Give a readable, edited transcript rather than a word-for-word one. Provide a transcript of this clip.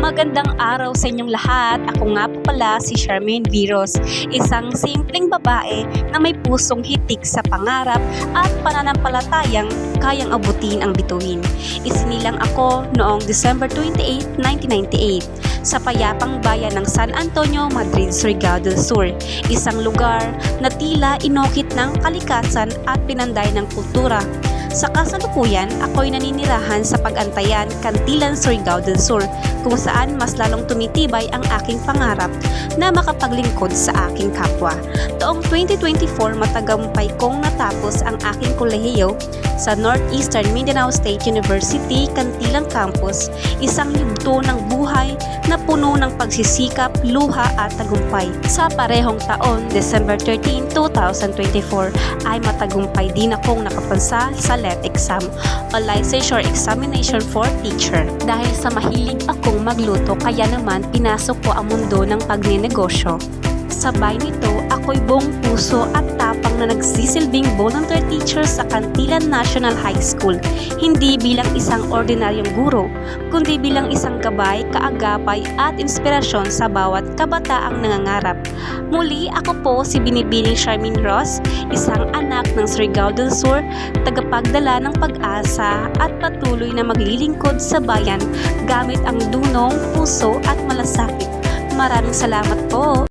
Magandang araw sa inyong lahat. Ako nga po pala si Charmaine Viros, isang simpleng babae na may pusong hitik sa pangarap at pananampalatayang kayang abutin ang bituin. Isinilang ako noong December 28, 1998 sa payapang bayan ng San Antonio, Madrid, Surigao del Sur, isang lugar na tila inokit ng kalikasan at pinanday ng kultura. Sa kasalukuyan, ako'y naninirahan sa Pag-Antayan, Cantilan, Surigao del Sur, kung saan mas lalong tumitibay ang aking pangarap na makapaglingkod sa aking kapwa. Taong 2024, matagumpay kong natapos ang aking kolehiyo sa Northeastern Mindanao State University, Cantilan Campus, isang yugto ng buhay na puno ng pagsisikap, luha at tagumpay. Sa parehong taon, December 13, 2024, ay matagumpay din akong nakapansa sa LET exam o Licensure Examination for Teacher. Dahil sa mahilig akong magluto, kaya naman pinasok ko ang mundo ng pagnenegosyo. Sabay nito, ako'y buong puso at tapang na nagsisilbing volunteer teacher sa Cantilan National High School, hindi bilang isang ordinaryong guro, kundi bilang isang gabay, kaagapay at inspirasyon sa bawat kabataang nangangarap. Muli, ako po si Binibining Charmaine Ross, isang anak ng Surigao del Sur, tagapagdala ng pag-asa at patuloy na maglilingkod sa bayan gamit ang dunong, puso at malasakit. Maraming salamat po!